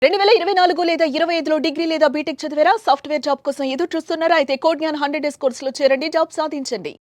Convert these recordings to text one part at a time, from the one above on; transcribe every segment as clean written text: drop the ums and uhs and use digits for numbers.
2024 లేదా 25లో డిగ్రీ లేదా బీటెక్ చదివారా? సాఫ్ట్‌వేర్ జాబ్ కోసం ఎదురు చూస్తున్నారా? అయితే కోడ్ జ్ఞాన్ 100 డేస్ కోర్సులో చేరండి, జాబ్ సాధించండి.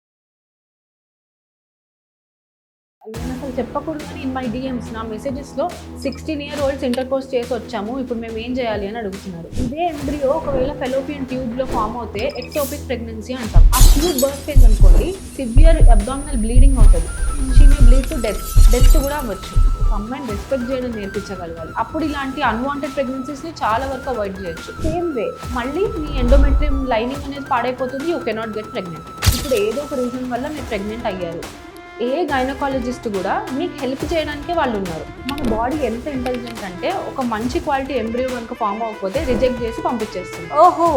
నేనసలు చెప్పకూడదు కానీ ఇన్ మై డీఎమ్స్ నా మెసేజెస్‌లో 16 ఇయర్ ఓల్డ్స్ ఇంటర్ కోర్స్ చేసి వచ్చాము. ఇప్పుడు మేము ఏం చేయాలి అని అడుగుతున్నారు. ఇదే ఎంబ్రియో ఒకవేళ ఫెలోపియన్ ట్యూబ్‌లో ఫామ్ అవుతే ఎక్టోపిక్ ప్రెగ్నెన్సీ అంటాం. ఆ ట్యూబ్ బర్స్ట్ అయింది అనుకోండి, సివియర్ అబ్డామినల్ బ్లీడింగ్ అవుతుంది. She may bleed to death కూడా అవ్వచ్చు. ఒక అమ్మాయిని రెస్పెక్ట్ చేయడం నేర్పించగలగాలి. అప్పుడు ఇలాంటి అన్వాంటెడ్ ప్రెగ్నెన్సీస్ని చాలా వరకు అవాయిడ్ చేయొచ్చు. సేమ్ వే మళ్ళీ మీ ఎండోమెట్రియం లైనింగ్ అనేది పాడైపోతుంది. You cannot get pregnant. ఇప్పుడు ఏదో ఒక రీజన్ వల్ల మీరు ప్రెగ్నెంట్ అయ్యారు. ఏ గైనకాలజిస్ట్ కూడా మీకు హెల్ప్ చేయడానికే వాళ్ళు ఉన్నారు. మన బాడీ ఎంత ఇంటెలిజెంట్ అంటే ఒక మంచి క్వాలిటీ ఎంబ్రియో కనుక ఫామ్ అవ్వకపోతే రిజెక్ట్ చేసి పంపించేస్తుంది. ఓహో,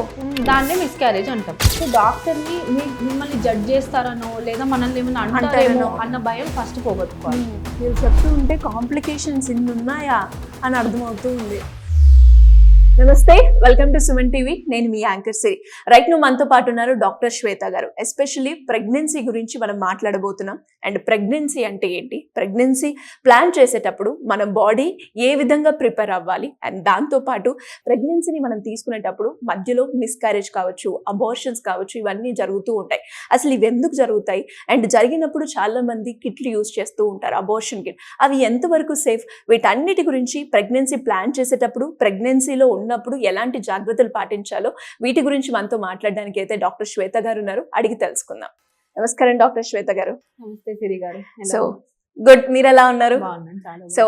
దాన్నే మిస్క్యారేజ్ అంటాం. సో డాక్టర్ని మిమ్మల్ని జడ్జ్ చేస్తారనో లేదా మనల్ని ఏమైనా అంటారేమో అన్న భయం ఫస్ట్ పోగొట్టుకోవాలి. మీరు చెప్తూ ఉంటే కాంప్లికేషన్స్ ఇన్ని ఉన్నాయా అని అర్థమవుతూ ఉంది. నమస్తే, వెల్కమ్ టు సుమన్ టీవీ. నేను మీ యాంకర్ సిరి. రైట్ ను మనతో పాటు ఉన్నారు డాక్టర్ శ్వేత గారు. ఎస్పెషల్లీ ప్రెగ్నెన్సీ గురించి మనం మాట్లాడబోతున్నాం. అండ్ ప్రెగ్నెన్సీ అంటే ఏంటి, ప్రెగ్నెన్సీ ప్లాన్ చేసేటప్పుడు మన బాడీ ఏ విధంగా ప్రిపేర్ అవ్వాలి, అండ్ దాంతోపాటు ప్రెగ్నెన్సీని మనం తీసుకునేటప్పుడు మధ్యలో మిస్క్యారేజ్ కావచ్చు, అబార్షన్స్ కావచ్చు, ఇవన్నీ జరుగుతూ ఉంటాయి. అసలు ఇవి ఎందుకు జరుగుతాయి, అండ్ జరిగినప్పుడు చాలా మంది కిట్లు యూజ్ చేస్తూ ఉంటారు, అబార్షన్ కిట్. అవి ఎంతవరకు సేఫ్, వీటన్నిటి గురించి ప్రెగ్నెన్సీ ప్లాన్ చేసేటప్పుడు, ప్రెగ్నెన్సీలో ఉన్నప్పుడు ఎలాంటి జాగ్రత్తలు పాటించాలో వీటి గురించి మనతో మాట్లాడడానికి అయితే డాక్టర్ శ్వేత గారు ఉన్నారు. అడిగి తెలుసుకుందాం. నమస్కారం డాక్టర్ శ్వేత గారు. నమస్తే సిరి గారు. సో గుడ్, మీరు ఎలా ఉన్నారు? బాగున్నాను. సో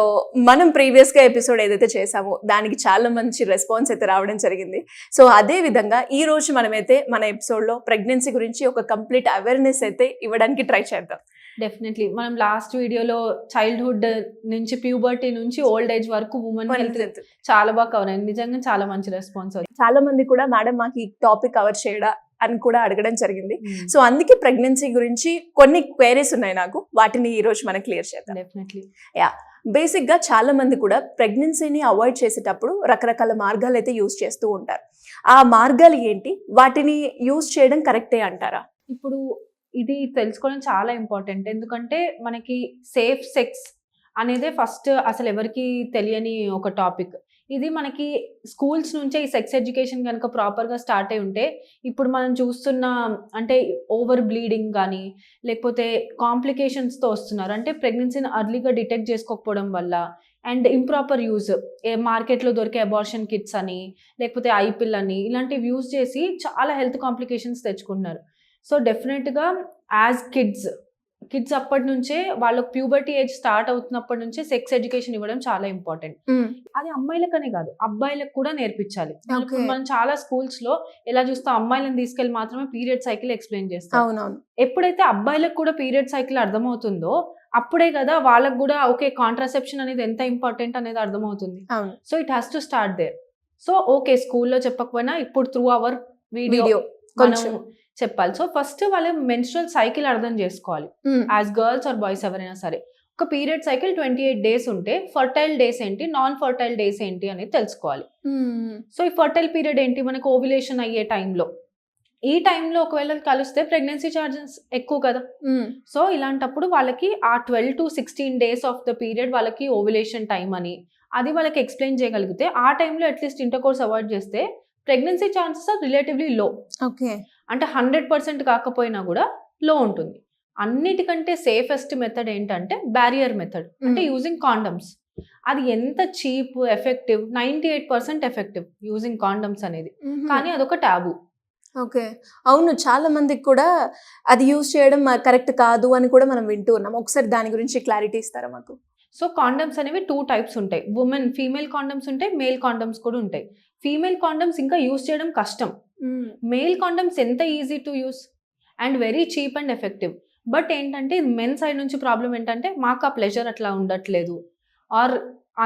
మనం ప్రీవియస్ గా ఎపిసోడ్ ఏదైతే చేసామో దానికి చాలా మంచి రెస్పాన్స్ అయితే రావడం జరిగింది. సో అదే విధంగా ఈ రోజు మనమైతే మన ఎపిసోడ్ లో ప్రెగ్నెన్సీ గురించి ఒక కంప్లీట్ అవేర్నెస్ అయితే ఇవ్వడానికి ట్రై చేద్దాం. డెఫినెట్లీ మనం లాస్ట్ వీడియోలో చైల్డ్హుడ్ నుంచి ప్యూబర్టీ నుంచి ఓల్డ్ ఏజ్ వరకు ఉమెన్ హెల్త్ చాలా బాగా కవర్ అయింది. నిజంగా చాలా మంచి రెస్పాన్స్. చాలా మంది కూడా మేడం మాకు ఈ టాపిక్ కవర్ చేయడా అని కూడా అడగడం జరిగింది. సో అందుకే ప్రెగ్నెన్సీ గురించి కొన్ని క్వైరీస్ ఉన్నాయి నాకు, వాటిని ఈ రోజు మనం క్లియర్ చేద్దాం. డెఫినెట్లీ. బేసిక్ గా చాలా మంది కూడా ప్రెగ్నెన్సీని అవాయిడ్ చేసేటప్పుడు రకరకాల మార్గాలు అయితే యూజ్ చేస్తూ ఉంటారు. ఆ మార్గాలు ఏంటి, వాటిని యూజ్ చేయడం కరెక్టే అంటారా? ఇప్పుడు ఇది తెలుసుకోవడం చాలా ఇంపార్టెంట్. ఎందుకంటే మనకి సేఫ్ సెక్స్ అనేదే ఫస్ట్ అసలు ఎవరికి తెలియని ఒక టాపిక్. ఇది మనకి స్కూల్స్ నుంచే ఈ సెక్స్ ఎడ్యుకేషన్ కనుక ప్రాపర్గా స్టార్ట్ అయి ఉంటే ఇప్పుడు మనం చూస్తున్న అంటే ఓవర్ బ్లీడింగ్ కానీ లేకపోతే కాంప్లికేషన్స్తో వస్తున్నారు. అంటే ప్రెగ్నెన్సీని అర్లీగా డిటెక్ట్ చేసుకోకపోవడం వల్ల అండ్ ఇంప్రాపర్ యూజ్, మార్కెట్లో దొరికే అబార్షన్ కిట్స్ అని లేకపోతే ఐపిల్ అని ఇలాంటివి యూజ్ చేసి చాలా హెల్త్ కాంప్లికేషన్స్ తెచ్చుకుంటున్నారు. సో డెఫినెట్గా యాజ్ కిడ్స్ అప్పటి నుంచే వాళ్ళకి ప్యూబర్టీ ఏజ్ స్టార్ట్ అవుతున్నప్పటి నుంచే సెక్స్ ఎడ్యుకేషన్ ఇవ్వడం చాలా ఇంపార్టెంట్. అది అమ్మాయిలకనే కాదు, అబ్బాయిలకు కూడా నేర్పించాలి. మనం చాలా స్కూల్స్ లో ఎలా చూస్తాం, అమ్మాయిలను తీసుకెళ్లి మాత్రమే పీరియడ్ సైకిల్ ఎక్స్ప్లెయిన్ చేస్తాం. ఎప్పుడైతే అబ్బాయిలకు కూడా పీరియడ్ సైకిల్ అర్థమవుతుందో అప్పుడే కదా వాళ్ళకు కూడా ఓకే కాంట్రాసెప్షన్ అనేది ఎంత ఇంపార్టెంట్ అనేది అర్థమవుతుంది. So it has to start there. So okay స్కూల్లో చెప్పకపోయినా ఇప్పుడు త్రూ అవర్ వీడియో మనం చెప్పాలి. సో ఫస్ట్ వాళ్ళ మెన్స్ట్రువల్ సైకిల్ అర్థం చేసుకోవాలి. యాజ్ గర్ల్స్ ఆర్ బాయ్స్ ఎవరైనా సరే ఒక పీరియడ్ సైకిల్ 28 డేస్ ఉంటే ఫర్టైల్ డేస్ ఏంటి, నాన్ ఫర్టైల్ డేస్ ఏంటి అనేది తెలుసుకోవాలి. సో ఈ ఫర్టైల్ పీరియడ్ ఏంటి, మనకు ఓవ్యులేషన్ అయ్యే టైంలో, ఈ టైంలో ఒకవేళ కలిస్తే ప్రెగ్నెన్సీ ఛార్జెస్ ఎక్కువ కదా. సో ఇలాంటప్పుడు వాళ్ళకి ఆ 12 to 16 days of the period వాళ్ళకి ఓవ్యులేషన్ టైం అని అది వాళ్ళకి ఎక్స్ప్లెయిన్ చేయగలిగితే ఆ టైంలో అట్లీస్ట్ ఇంటర్ కోర్స్ అవాయిడ్ చేస్తే ప్రెగ్నెన్సీ ఛాన్సెస్ ఆర్ రిలేటివ్లీ లో. ఓకే, అంటే 100% కాకపోయినా కూడా లో ఉంటుంది. అన్నిటికంటే సేఫెస్ట్ మెథడ్ ఏంటంటే బ్యారియర్ మెథడ్, అంటే యూజింగ్ కాండమ్స్. అది ఎంత cheap, effective, 98% effective using condoms అనేది. కానీ అదొక టాబు. ఓకే, అవును, చాలా మందికి కూడా అది యూజ్ చేయడం కరెక్ట్ కాదు అని కూడా మనం వింటూ ఉన్నాం. ఒకసారి దాని గురించి క్లారిటీ ఇస్తారా మాకు? సో కాండమ్స్ అనేవి 2 టైప్స్ ఉంటాయి. ఫీమేల్ కాండమ్స్ ఉంటాయి, మేల్ కాండమ్స్ కూడా ఉంటాయి. ఫీమేల్ కాండమ్స్ ఇంకా యూజ్ చేయడం కష్టం. మేల్ కాండమ్స్ ఎంత easy to use and very cheap and effective. But ఏంటంటే మెన్ సైడ్ నుంచి ప్రాబ్లం ఏంటంటే మాకు ఆ ప్లెజర్ అట్లా ఉండట్లేదు, ఆర్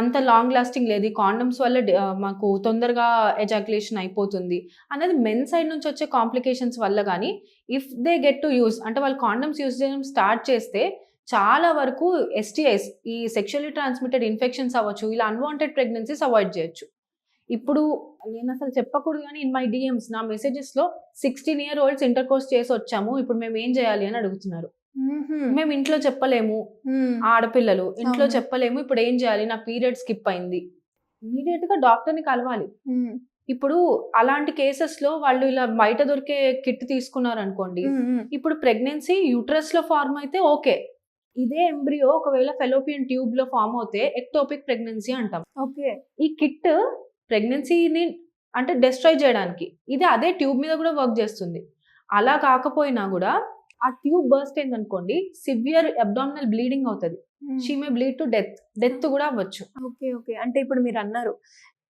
అంత లాంగ్ లాస్టింగ్ లేదు, ఈ కాండమ్స్ వల్ల మాకు తొందరగా ఎజాక్యులేషన్ అయిపోతుంది అనేది మెన్ సైడ్ నుంచి వచ్చే కాంప్లికేషన్స్ వల్ల. కానీ if they get to use, అంటే వాళ్ళు కాండమ్స్ యూజ్ చేయడం స్టార్ట్ చేస్తే చాలా వరకు STIs, ఈ సెక్షువల్లీ ట్రాన్స్మిటెడ్ ఇన్ఫెక్షన్స్ అవ్వచ్చు, ఇలా అన్వాంటెడ్ ప్రెగ్నెన్సీస్ అవాయిడ్ చేయొచ్చు. ఇప్పుడు నేను అసలు చెప్పకూడదు కానీ ఇన్ మై డిఎమ్స్ నా మెసేజెస్లో 16 ఇయర్ ఓల్డ్స్ ఇంటర్ కోర్స్ చేసి వచ్చాము, ఇప్పుడు మేము ఏం చేయాలి అని అడుగుతున్నారు. మేము ఇంట్లో చెప్పలేము, ఆడపిల్లలు ఇంట్లో చెప్పలేము, ఇప్పుడు ఏం చేయాలి, నా పీరియడ్ స్కిప్ అయింది, ఇమీడియట్ గా డాక్టర్ ని కలవాలి. ఇప్పుడు అలాంటి కేసెస్ లో వాళ్ళు ఇలా బయట దొరికే కిట్ తీసుకున్నారు అనుకోండి, ఇప్పుడు ప్రెగ్నెన్సీ యూట్రస్ లో ఫార్మ్ అయితే ఓకే, ఇదే ఎంబ్రియో ఒకవేళ ఫెలోపియన్ ట్యూబ్ లో ఫార్మ్ అవుతే ఎక్టోపిక్ ప్రెగ్నెన్సీ అంటాం. ఓకే. ఈ కిట్ ప్రెగ్నెన్సీని అంటే డిస్ట్రాయ్ చేయడానికి, ఇది అదే ట్యూబ్ మీద కూడా వర్క్ చేస్తుంది. అలా కాకపోయినా కూడా ఆ ట్యూబ్ బర్స్ట్ అయింది అనుకోండి, సివియర్ అబ్డామినల్ బ్లీడింగ్ అవుతుంది. She may bleed to death కూడా అవ్వచ్చు. Okay okay. అంటే ఇప్పుడు మీరు అన్నారు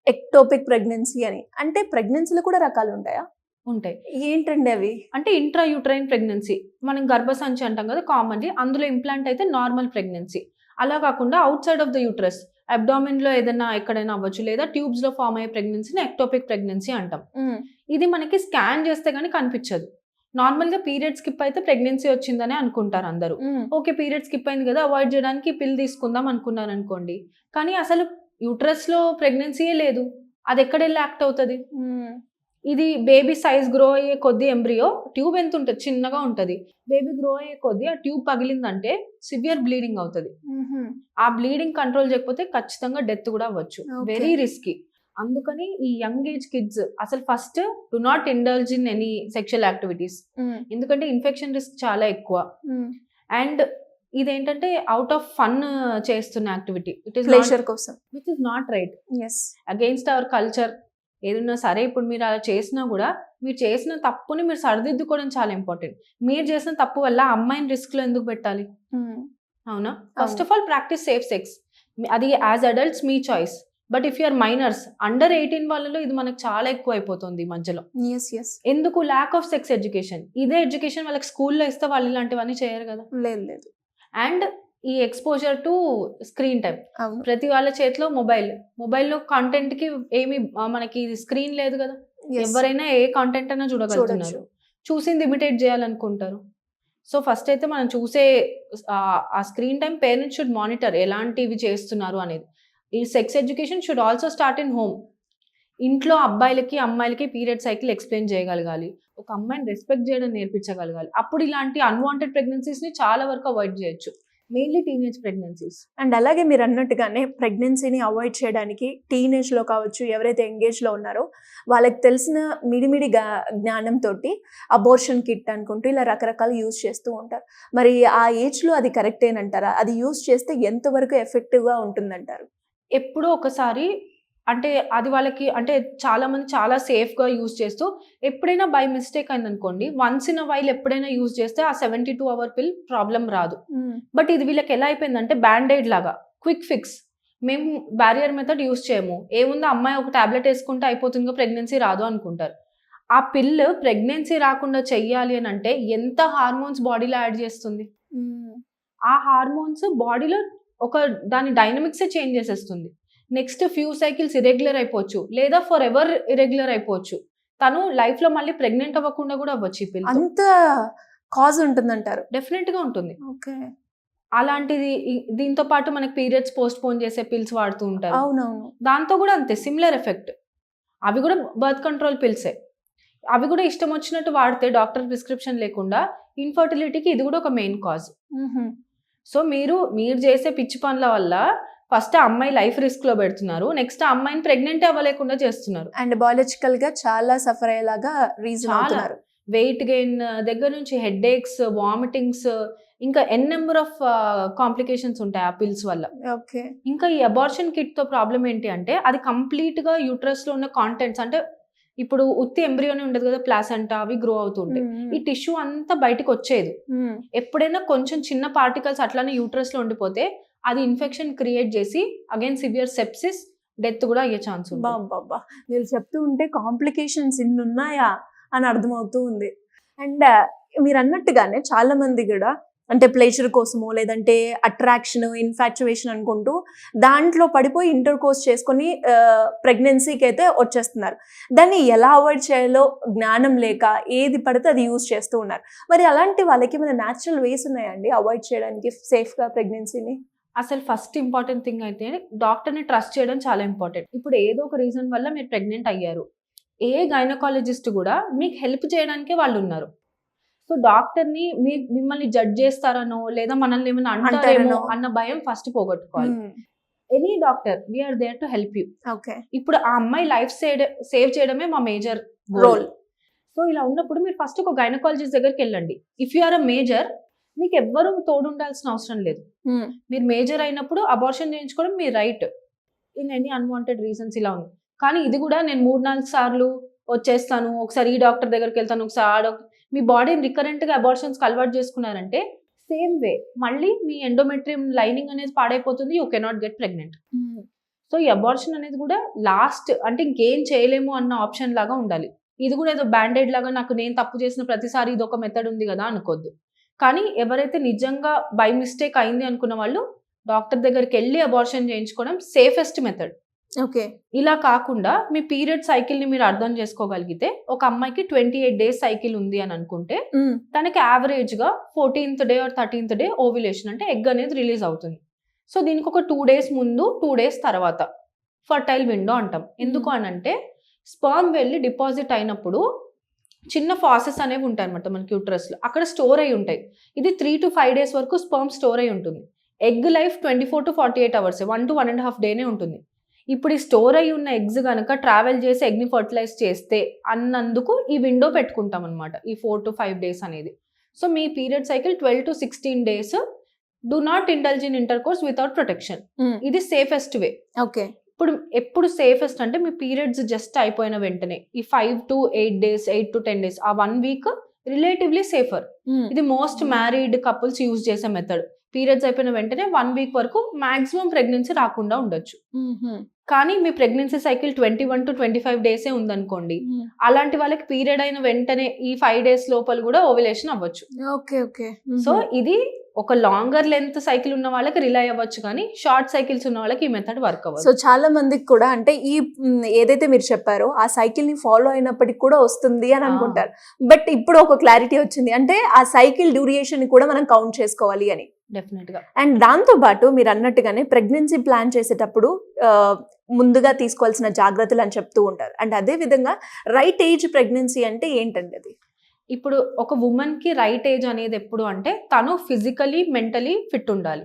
ఎక్టోపిక్ ప్రెగ్నెన్సీ అని, అంటే ప్రెగ్నెన్సీలో కూడా రకాలు ఉంటాయా? ఉంటాయి. ఏంటండి అవి? అంటే ఇంట్రా యూట్రైన్ ప్రెగ్నెన్సీ, మనం గర్భసంచి అంటాం కదా కామన్లీ, అందులో ఇంప్లాంట్ అయితే నార్మల్ ప్రెగ్నెన్సీ. అలా కాకుండా out side of the uterus abdomen లో ఏదైనా ఎక్కడైనా అవ్వచ్చు, లేదా ట్యూబ్స్ లో ఫామ్ అయ్యే ప్రెగ్నెన్సీని ఎక్టోపిక్ ప్రెగ్నెన్సీ అంటాం. ఇది మనకి స్కాన్ చేస్తే గానీ కనిపించదు. నార్మల్ గా పీరియడ్ స్కిప్ అయితే ప్రెగ్నెన్సీ వచ్చిందని అనుకుంటారు అందరూ. ఓకే, పీరియడ్ స్కిప్ అయింది కదా, అవాయిడ్ చేయడానికి పిల్ తీసుకుందాం అనుకున్నారు అనుకోండి, కానీ అసలు యూట్రస్ లో ప్రెగ్నెన్సీయే లేదు, అది ఎక్కడ వెళ్ళి యాక్ట్ అవుతుంది? ఇది బేబీ సైజ్ గ్రో అయ్యే కొద్దీ ఎంబ్రియో ట్యూబ్ ఎంత ఉంటుంది, చిన్నగా ఉంటుంది. బేబీ గ్రో అయ్యే కొద్దీ ఆ ట్యూబ్ పగిలిందంటే సివియర్ బ్లీడింగ్ అవుతుంది. ఆ బ్లీడింగ్ కంట్రోల్ చేయకపోతే ఖచ్చితంగా డెత్ కూడా అవ్వచ్చు. Very risky. అందుకని ఈ యంగ్ ఏజ్ కిడ్స్ అసలు first do not indulge in any sexual activities, ఎందుకంటే ఇన్ఫెక్షన్ రిస్క్ చాలా ఎక్కువ. అండ్ ఇదేంటంటే అవుట్ ఆఫ్ ఫన్ చేస్తున్న యాక్టివిటీ, ఇట్ ఈస్ ప్లెజర్ కోసం, which is not right, against our culture. ఏదన్నా సరే, ఇప్పుడు మీరు అలా చేసినా కూడా మీరు చేసిన తప్పుని మీరు సరిదిద్దుకోవడం చాలా ఇంపార్టెంట్. మీరు చేసిన తప్పు వల్ల అమ్మాయిని రిస్క్ లో ఎందుకు పెట్టాలి? అవునా? First of all practice safe sex, అది యాజ్ అడల్ట్స్ మీ choice. But if you're minors, under 18 వాళ్ళలో ఇది మనకు చాలా ఎక్కువ అయిపోతుంది ఈ మధ్యలో. ఎందుకు? Lack of sex education. ఇదే ఎడ్యుకేషన్ వాళ్ళకి స్కూల్లో ఇస్తే వాళ్ళు ఇలాంటివన్నీ చేయరు కదా. లేదు. అండ్ ఈ ఎక్స్పోజర్ టు స్క్రీన్ టైం, ప్రతి వాళ్ళ చేతిలో మొబైల్లో కంటెంట్ కి ఏమి మనకి స్క్రీన్ లేదు కదా, ఎవరైనా ఏ కంటెంట్ అయినా చూడగలుగుతున్నారు, చూసింది ఇమిటేట్ చేయాలనుకుంటారు. సో ఫస్ట్ అయితే మనం చూసే ఆ screen time parents should monitor ఎలాంటివి చేస్తున్నారు అనేది. ఈ sex education should also start in home. ఇంట్లో అబ్బాయిలకి అమ్మాయిలకి పీరియడ్ సైకిల్ ఎక్స్ప్లెయిన్ చేయగలగాలి, ఒక అమ్మాయిని రెస్పెక్ట్ చేయడం నేర్పించగలగాలి. అప్పుడు ఇలాంటి అన్వాంటెడ్ ప్రెగ్నెన్సీస్ ని చాలా వరకు అవాయిడ్ చేయొచ్చు, మెయిన్లీ టీనేజ్ ప్రెగ్నెన్సీస్. అండ్ అలాగే మీరు అన్నట్టుగానే ప్రెగ్నెన్సీని అవాయిడ్ చేయడానికి టీనేజ్లో కావచ్చు, ఎవరైతే ఎంగేజ్లో ఉన్నారో వాళ్ళకి తెలిసిన మిడిమిడి జ్ఞానంతో అబోర్షన్ కిట్ అనుకుంటూ ఇలా రకరకాలు యూజ్ చేస్తూ ఉంటారు. మరి ఆ ఏజ్లో అది కరెక్టేనంటారా? అది యూజ్ చేస్తే ఎంతవరకు ఎఫెక్టివ్గా ఉంటుందంటారు? ఎప్పుడో ఒకసారి, అంటే అది వాళ్ళకి అంటే చాలా మంది చాలా సేఫ్ గా యూజ్ చేస్తూ, ఎప్పుడైనా బై మిస్టేక్ అయింది అనుకోండి, వన్స్ ఇన్ వైల్ ఎప్పుడైనా యూజ్ చేస్తే ఆ 72 hour పిల్ ప్రాబ్లం రాదు. బట్ ఇది వీళ్ళకి ఎలా అయిపోయిందంటే బ్యాండేడ్ లాగా, క్విక్ ఫిక్స్. మేము బ్యారియర్ మెథడ్ యూజ్ చేయము, ఏముందో అమ్మాయి ఒక టాబ్లెట్ వేసుకుంటే అయిపోతుందో ప్రెగ్నెన్సీ రాదు అనుకుంటారు. ఆ పిల్ ప్రెగ్నెన్సీ రాకుండా చెయ్యాలి అని అంటే ఎంత హార్మోన్స్ బాడీలో యాడ్ చేస్తుంది. ఆ హార్మోన్స్ బాడీలో ఒక దాని డైనమిక్సే చేంజ్ చేసేస్తుంది. నెక్స్ట్ ఫ్యూ సైకిల్స్ ఇరెగ్యులర్ అయిపోవచ్చు, లేదా ఫర్ ఎవర్ ఇరెగ్యులర్ అయిపోవచ్చు. తను లైఫ్ లో మళ్ళీ ప్రెగ్నెంట్ అవ్వకుండా కూడా అవ్వచ్చు. ఈ పిల్ అంత కాజ్ ఉంటుందంటారు? డెఫినెట్ గా ఉంటుంది. అలాంటిది దీంతో పాటు మనకి పీరియడ్స్ పోస్ట్ పోన్ చేసే పిల్స్ వాడుతూ ఉంటారు. అవునవును. దాంతో కూడా అంతే సిమిలర్ ఎఫెక్ట్. అవి కూడా బర్త్ కంట్రోల్ పిల్సే. అవి కూడా ఇష్టం వచ్చినట్టు వాడితే డాక్టర్ ప్రిస్క్రిప్షన్ లేకుండా ఇన్ఫర్టిలిటీకి ఇది కూడా ఒక మెయిన్ కాజ్. సో మీరు చేసే పిచ్చి పనుల వల్ల ఫస్ట్ ఆ అమ్మాయి లైఫ్ రిస్క్ లో పెడుతున్నారు, నెక్స్ట్ ఆ అమ్మాయిని ప్రెగ్నెంట్ అవ్వలేకుండా చేస్తున్నారు. అండ్ బయాలజికల్ గా చాలా సఫర్ అయ్యేలాగా రీజన్ అవుతున్నారు. వెయిట్ గెయిన్ దగ్గర నుంచి హెడ్ ఏక్స్, వామిటింగ్స్, ఇంకా నెంబర్ ఆఫ్ కాంప్లికేషన్స్ ఉంటాయి ఆ పిల్స్ వల్ల. ఇంకా ఈ అబార్షన్ కిట్ తో ప్రాబ్లం ఏంటి అంటే, అది కంప్లీట్ గా యూట్రస్ లో ఉన్న కాంటెంట్స్, అంటే ఇప్పుడు ఉత్తి ఎంబ్రియోనే ఉండదు కదా, ప్లాసెంటా అవి గ్రో అవుతుంటాయి. ఈ టిష్యూ అంతా బయటకు వచ్చేది. ఎప్పుడైనా కొంచెం చిన్న పార్టికల్స్ అట్లానే యూట్రస్ లో ఉండిపోతే అది ఇన్ఫెక్షన్ క్రియేట్ చేసి అగైన్ సివియర్ సెప్సిస్, డెత్ కూడా అయ్యే ఛాన్స్ ఉంది. బాబా, మీరు చెప్తూ ఉంటే కాంప్లికేషన్స్ ఇన్ని ఉన్నాయా అని అర్థమవుతూ ఉంది. అండ్ మీరు అన్నట్టుగానే చాలా మంది కూడా అంటే ప్లెజర్ కోసమో లేదంటే అట్రాక్షన్, ఇన్ఫాక్చువేషన్ అనుకుంటూ దాంట్లో పడిపోయి ఇంటర్ కోర్స్ చేసుకొని ప్రెగ్నెన్సీకి అయితే వచ్చేస్తున్నారు. దాన్ని ఎలా అవాయిడ్ చేయాలో జ్ఞానం లేక ఏది పడితే అది యూజ్ చేస్తూ ఉన్నారు. మరి అలాంటి వాళ్ళకి మన న్యాచురల్ వేస్ ఉన్నాయండి అవాయిడ్ చేయడానికి సేఫ్గా ప్రెగ్నెన్సీని? అసలు ఫస్ట్ ఇంపార్టెంట్ థింగ్ అయితే డాక్టర్ని ట్రస్ట్ చేయడం చాలా ఇంపార్టెంట్. ఇప్పుడు ఏదో ఒక రీజన్ వల్ల మీరు ప్రెగ్నెంట్ అయ్యారు, ఏ గైనకాలజిస్ట్ కూడా మీకు హెల్ప్ చేయడానికే వాళ్ళు ఉన్నారు. సో డాక్టర్ని మిమ్మల్ని జడ్జ్ చేస్తారనో లేదా మనల్ని ఏమైనా అంటారేమో అన్న భయం ఫస్ట్ పోగొట్టుకోవాలి. Any doctor we are there to help you. Okay. ఇప్పుడు ఆ అమ్మాయి లైఫ్ సేవ్ చేయడమే మా మేజర్ రోల్. సో ఇలా ఉన్నప్పుడు మీరు ఫస్ట్ ఒక గైనకాలజిస్ట్ దగ్గరికి వెళ్ళండి. If you are a major, మీకు ఎవ్వరు తోడుండాల్సిన అవసరం లేదు. మీరు మేజర్ అయినప్పుడు అబార్షన్ చేయించుకోవడం మీ right. In any unwanted reasons ఇలా ఉంది. కానీ ఇది కూడా నేను 3-4 సార్లు వచ్చేస్తాను, ఒకసారి ఈ డాక్టర్ దగ్గరికి వెళ్తాను, ఒకసారి ఆ డాక్టర్, మీ బాడీని రికరెంట్గా అబార్షన్స్కి అలవాటు చేసుకున్నారంటే సేమ్ వే మళ్ళీ మీ ఎండోమెట్రియం లైనింగ్ అనేది పాడైపోతుంది. You cannot get pregnant. So ఈ అబార్షన్ అనేది కూడా లాస్ట్, అంటే ఇంకేం చేయలేము అన్న ఆప్షన్ లాగా ఉండాలి. ఇది కూడా ఏదో బ్యాండేడ్ లాగా నాకు నేను తప్పు చేసిన ప్రతిసారి ఇది ఒక మెథడ్ ఉంది కదా అనుకోద్దు. కానీ ఎవరైతే నిజంగా బై మిస్టేక్ అయింది అనుకున్న వాళ్ళు డాక్టర్ దగ్గరికి వెళ్ళి అబార్షన్ చేయించుకోవడం సేఫెస్ట్ మెథడ్. ఓకే. ఇలా కాకుండా మీ పీరియడ్ సైకిల్ ని మీరు అర్థం చేసుకోగలిగితే, ఒక అమ్మాయికి 28 డేస్ సైకిల్ ఉంది అని అనుకుంటే తనకి యావరేజ్ గా 14th day or 13th day ovulation, అంటే ఎగ్ అనేది రిలీజ్ అవుతుంది. సో దీనికి ఒక 2 days ముందు 2 days తర్వాత ఫర్టైల్ విండో అంటాం. ఎందుకు అనంటే స్పర్మ్ వెళ్ళి డిపాజిట్ అయినప్పుడు చిన్న ఫాసెస్ అనేవి ఉంటాయి అనమాట మనకి యూట్రస్ లో, అక్కడ స్టోర్ అయి ఉంటాయి. ఇది 3 to 5 days వరకు స్పర్మ్ స్టోర్ అయి ఉంటుంది. Egg life 24 to 48 hours, 1 to 1.5 డేనే ఉంటుంది. ఇప్పుడు ఈ స్టోర్ అయి ఉన్న ఎగ్స్ కనుక ట్రావెల్ చేసి ఎగ్ని ఫర్టిలైజ్ చేస్తే అన్నందుకు ఈ విండో పెట్టుకుంటాం అనమాట, ఈ 4 to 5 days అనేది. So me period cycle 12 to 16 days. Do not indulge in inter course without protection. ఇది సేఫెస్ట్ వే. ఓకే. ఇప్పుడు ఎప్పుడు సేఫెస్ట్ అంటే మీ పీరియడ్స్ జస్ట్ అయిపోయిన వెంటనే ఈ 5 to 8 days, 8 to 10 days, ఆ 1 week రిలేటివ్లీ సేఫర్. ఇది మోస్ట్ మ్యారీడ్ కపుల్స్ యూజ్ చేసే మెథడ్. పీరియడ్స్ అయిపోయిన వెంటనే 1 week వరకు మాక్సిమం ప్రెగ్నెన్సీ రాకుండా ఉండొచ్చు. కానీ మీ ప్రెగ్నెన్సీ సైకిల్ 21 to 25 days ఉందనుకోండి, అలాంటి వాళ్ళకి పీరియడ్ అయిన వెంటనే ఈ 5 days లోపల కూడా ఓవ్యులేషన్ అవ్వచ్చు. ఓకే. ఓకే. సో ఇది ఒక లాంగర్ లెంత్ సైకిల్ ఉన్న వాళ్ళకి రిలై అవ్వచ్చు, కానీ షార్ట్ సైకిల్స్ ఉన్న వాళ్ళకి ఈ మెథడ్ వర్క్ అవ్వదు. సో చాలా మందికి కూడా అంటే ఈ ఏదైతే మీరు చెప్పారో ఆ సైకిల్ ని ఫాలో అయినప్పటికీ కూడా వస్తుంది అని అనుకుంటారు. బట్ ఇప్పుడు ఒక క్లారిటీ వచ్చింది, అంటే ఆ సైకిల్ డ్యూరేషన్ ని కూడా మనం కౌంట్ చేసుకోవాలి అని. డెఫినెట్ గా. అండ్ దాంతో పాటు మీరు అన్నట్టుగానే ప్రెగ్నెన్సీ ప్లాన్ చేసేటప్పుడు ముందుగా తీసుకోవాల్సిన జాగ్రత్తలు అని చెప్తూ ఉంటారు. అండ్ అదే విధంగా రైట్ ఏజ్ ప్రెగ్నెన్సీ అంటే ఏంటండి అది? ఇప్పుడు ఒక ఉమెన్ కి రైట్ ఏజ్ అనేది ఎప్పుడు అంటే తను ఫిజికలీ మెంటలీ ఫిట్ ఉండాలి.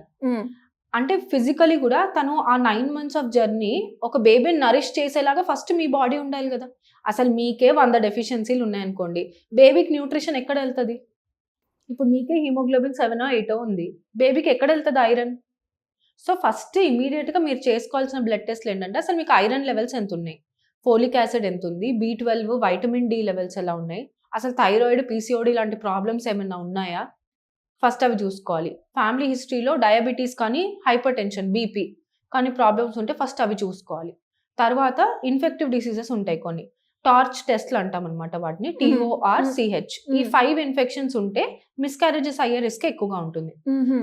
అంటే ఫిజికలీ కూడా తను ఆ 9 months ఆఫ్ జర్నీ ఒక బేబీని నరిష్ చేసేలాగా ఫస్ట్ మీ బాడీ ఉండాలి కదా. అసలు మీకే 100 డెఫిషియన్సీలు ఉన్నాయనుకోండి, బేబీకి న్యూట్రిషన్ ఎక్కడ వెళ్తుంది? ఇప్పుడు మీకే హిమోగ్లోబిన్ 7 or 8 ఉంది, బేబీకి ఎక్కడ వెళ్తుంది ఐరన్? సో ఫస్ట్ ఇమీడియట్ గా మీరు చేసుకోవాల్సిన బ్లడ్ టెస్ట్లు ఏంటంటే అసలు మీకు ఐరన్ లెవెల్స్ ఎంత ఉన్నాయి, ఫోలిక్ యాసిడ్ ఎంత ఉంది, B12, వైటమిన్ డి లెవెల్స్ ఎలా ఉన్నాయి, అసలు థైరాయిడ్, PCOD లాంటి ప్రాబ్లమ్స్ ఏమైనా ఉన్నాయా, ఫస్ట్ అవి చూసుకోవాలి. ఫ్యామిలీ హిస్టరీలో డయాబెటీస్ కానీ హైపర్ టెన్షన్, BP కానీ ప్రాబ్లమ్స్ ఉంటే ఫస్ట్ అవి చూసుకోవాలి. తర్వాత ఇన్ఫెక్టివ్ డిసీజెస్ ఉంటాయి కొన్ని, టార్చ్ టెస్ట్లు అంటాం అనమాట వాటిని, TORCH. ఈ 5 ఇన్ఫెక్షన్స్ ఉంటే మిస్క్యారేజెస్ అయ్యే రిస్క్ ఎక్కువగా ఉంటుంది.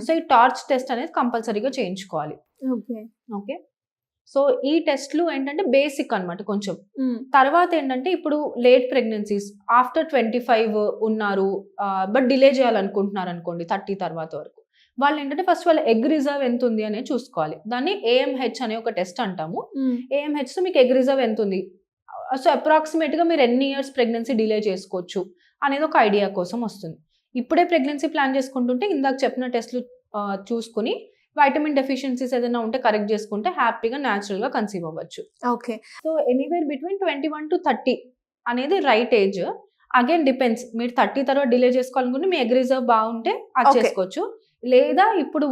సో ఈ టార్చ్ టెస్ట్ అనేది కంపల్సరీగా చేయించుకోవాలి. ఓకే. సో ఈ టెస్ట్లు ఏంటంటే బేసిక్ అన్నమాట కొంచెం. తర్వాత ఏంటంటే ఇప్పుడు లేట్ ప్రెగ్నెన్సీస్ ఆఫ్టర్ 25 ఉన్నారు, బట్ డిలే చేయాలనుకుంటున్నారు అనుకోండి 30 తర్వాత వరకు, వాళ్ళు ఏంటంటే ఫస్ట్ వాళ్ళ ఎగ్ రిజర్వ్ ఎంత ఉంది అనేది చూసుకోవాలి. దాన్ని AMH అనే ఒక టెస్ట్ అంటాము. AMH తో మీకు ఎగ్ రిజర్వ్ ఎంత ఉంది, సో అప్రాక్సిమేట్ గా మీరు ఎన్ని ఇయర్స్ ప్రెగ్నెన్సీ డిలే చేసుకోవచ్చు అనేది ఒక ఐడియా కోసం వస్తుంది. ఇప్పుడే ప్రెగ్నెన్సీ ప్లాన్ చేసుకుంటుంటే ఇందాక చెప్పిన టెస్ట్లు చూసుకుని వైటమిన్ డెఫిషియన్సీస్ ఏదైనా ఉంటే కరెక్ట్ చేసుకుంటే హ్యాపీగా న్యాచురల్ గా కన్సీవ్ అవ్వచ్చు. Okay. So anywhere between 21 to 30 అనేది రైట్ ఏజ్. అగైన్ డిపెండ్స్, మీరు 30 తర్వాత డిలే చేసుకోవాలనుకుంటే మీ ఎగ్ రిజర్వ్ బాగుంటే అది చేసుకోవచ్చు. లేదా ఇప్పుడు